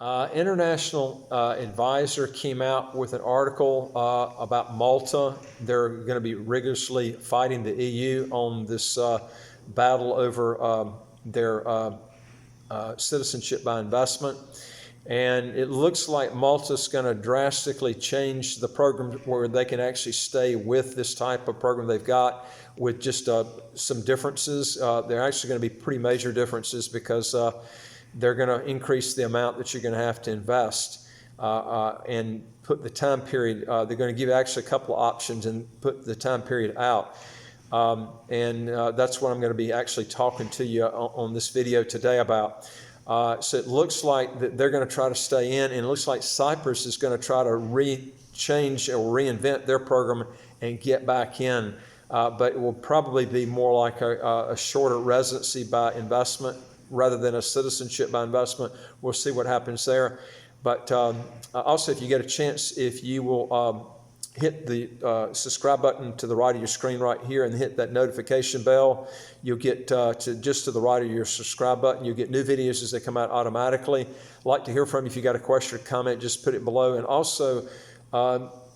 International advisor came out with an article about Malta. They're going to be rigorously fighting the EU on this battle over their citizenship by investment. And it looks like Malta's going to drastically change the program where they can actually stay with this type of program they've got with just some differences. They're actually going to be pretty major differences because they're going to increase the amount that you're going to have to invest and put the time period. They're going to give you actually a couple of options and put the time period out. And that's what I'm going to be actually talking to you on this video today about. So it looks like that they're going to try to stay in, and it looks like Cyprus is going to try to change or reinvent their program and get back in. But it will probably be more like a shorter residency by investment rather than a citizenship by investment. We'll see what happens there. But also, if you get a chance, if you will hit the subscribe button to the right of your screen right here and hit that notification bell, you'll get just to the right of your subscribe button. You'll get new videos as they come out automatically. I'd like to hear from you. If you got a question or comment, just put it below. And also,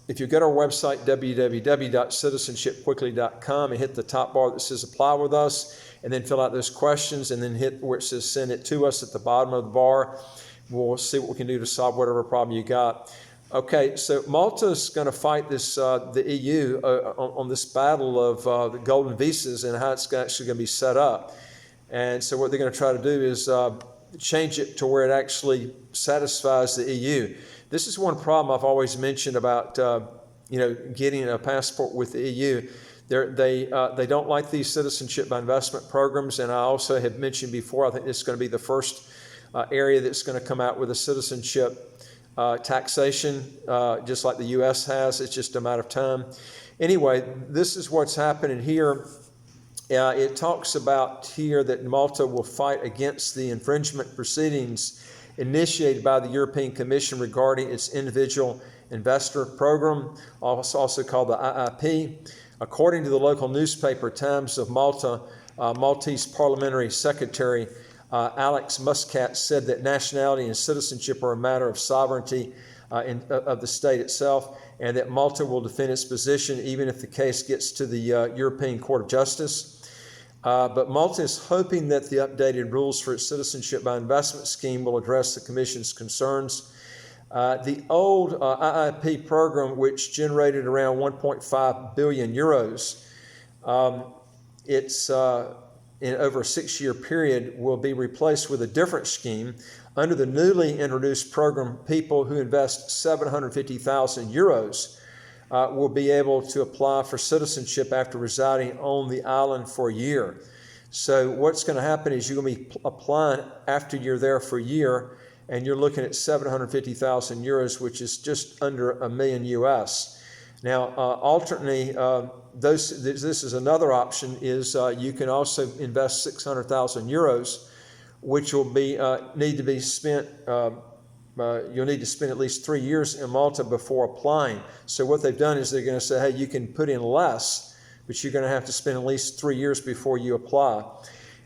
if you go to our website, www.citizenshipquickly.com, and hit the top bar that says apply with us, and then fill out those questions, and then hit where it says send it to us at the bottom of the bar. We'll see what we can do to solve whatever problem you got. Okay, so Malta's going to fight this the EU on this battle of the golden visas and how it's actually going to be set up. And so what they're going to try to do is change it to where it actually satisfies the EU. This is one problem I've always mentioned about getting a passport with the EU. They don't like these citizenship by investment programs, and I also have mentioned before, I think this is going to be the first area that's going to come out with a citizenship taxation, just like the U.S. has. It's just a matter of time. Anyway, this is what's happening here. It talks about here that Malta will fight against the infringement proceedings initiated by the European Commission regarding its individual investor program, also called the IIP. According to the local newspaper Times of Malta, Maltese Parliamentary Secretary Alex Muscat said that nationality and citizenship are a matter of sovereignty of the state itself, and that Malta will defend its position even if the case gets to the European Court of Justice. But Malta is hoping that the updated rules for its citizenship by investment scheme will address the Commission's concerns. The old IIP program, which generated around 1.5 billion euros, in over a 6-year period, will be replaced with a different scheme. Under the newly introduced program, people who invest 750,000 euros will be able to apply for citizenship after residing on the island for a year. So what's going to happen is you're going to be applying after you're there for a year, and you're looking at 750,000 euros, which is just under $1 million US. Now, alternately, this is another option, is you can also invest 600,000 euros, which will be need to be spent, you'll need to spend at least 3 years in Malta before applying. So what they've done is they're going to say, hey, you can put in less, but you're going to have to spend at least 3 years before you apply.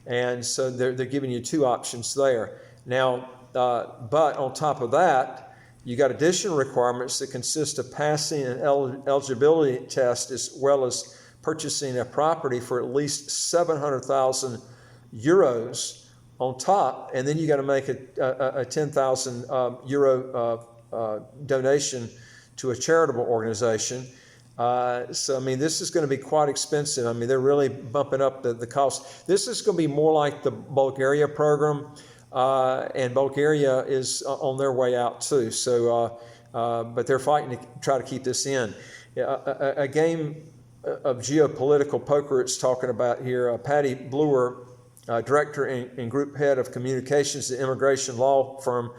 And so they're giving you two options there. Now, but on top of that, you got additional requirements that consist of passing an eligibility test as well as purchasing a property for at least 700,000 euros on top, and then you got to make a 10,000 euro donation to a charitable organization. So, I mean, this is going to be quite expensive. I mean, they're really bumping up the cost. This is going to be more like the Bulgaria program. And Bulgaria is on their way out too. So, but they're fighting to try to keep this in. A game of geopolitical poker it's talking about here. Patty Bluer, director and group head of communications at the immigration law firm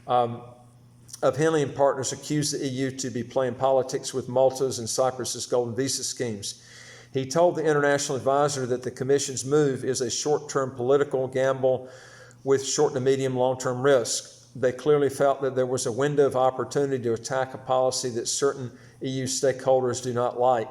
of Henley and Partners, accused the EU to be playing politics with Malta's and Cyprus's golden visa schemes. He told the international advisor that the Commission's move is a short-term political gamble with short to medium long-term risk. They clearly felt that there was a window of opportunity to attack a policy that certain EU stakeholders do not like.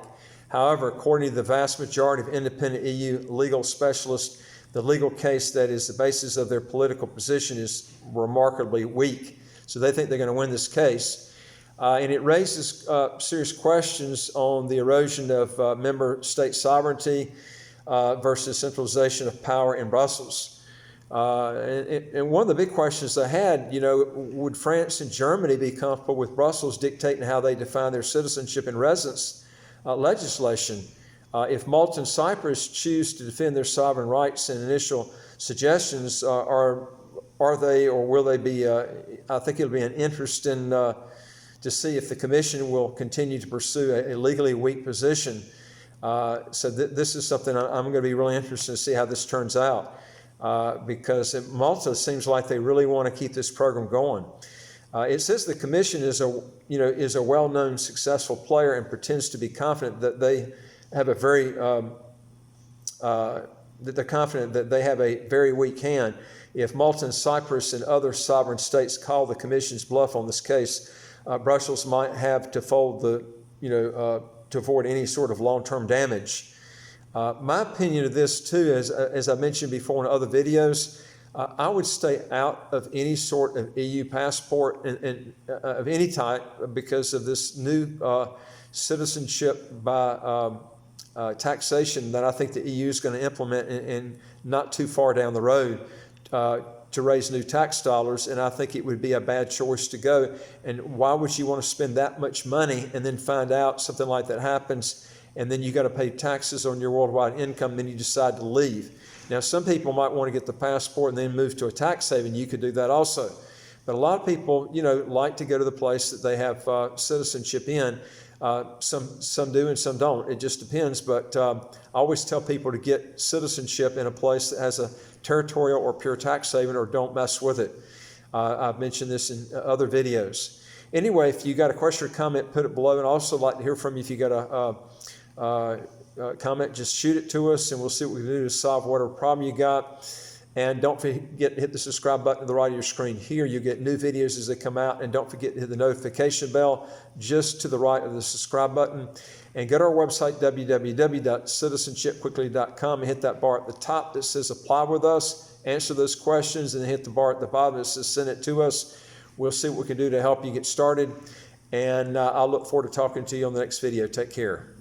However, according to the vast majority of independent EU legal specialists, the legal case that is the basis of their political position is remarkably weak. So they think they're going to win this case. And it raises serious questions on the erosion of member state sovereignty versus centralization of power in Brussels. And one of the big questions I had, would France and Germany be comfortable with Brussels dictating how they define their citizenship and residence legislation? If Malta and Cyprus choose to defend their sovereign rights in initial suggestions, are they or will they be? I think it'll be an interesting to see if the Commission will continue to pursue a legally weak position. So this is something I'm going to be really interested to see how this turns out. Because Malta seems like they really want to keep this program going. It says the Commission is a well-known successful player and pretends to be confident that they have a very weak hand. If Malta and Cyprus and other sovereign states call the Commission's bluff on this case, Brussels might have to fold to avoid any sort of long-term damage. My opinion of this too, as I mentioned before in other videos, I would stay out of any sort of EU passport and of any type because of this new citizenship by taxation that I think the EU is going to implement and not too far down the road to raise new tax dollars. And I think it would be a bad choice to go. And why would you want to spend that much money and then find out something like that happens? And then you got to pay taxes on your worldwide income, then you decide to leave. Now, some people might want to get the passport and then move to a tax haven. You could do that also. But a lot of people, like to go to the place that they have citizenship in. Some do and some don't. It just depends. But I always tell people to get citizenship in a place that has a territorial or pure tax haven, or don't mess with it. I've mentioned this in other videos. Anyway, if you got a question or comment, put it below. And I'd also like to hear from you if you got a comment, just shoot it to us and we'll see what we can do to solve whatever problem you got. And don't forget to hit the subscribe button to the right of your screen here. You get new videos as they come out. And don't forget to hit the notification bell just to the right of the subscribe button. And go to our website, www.citizenshipquickly.com, and hit that bar at the top that says apply with us. Answer those questions, and then hit the bar at the bottom that says send it to us. We'll see what we can do to help you get started. And I'll look forward to talking to you on the next video. Take care.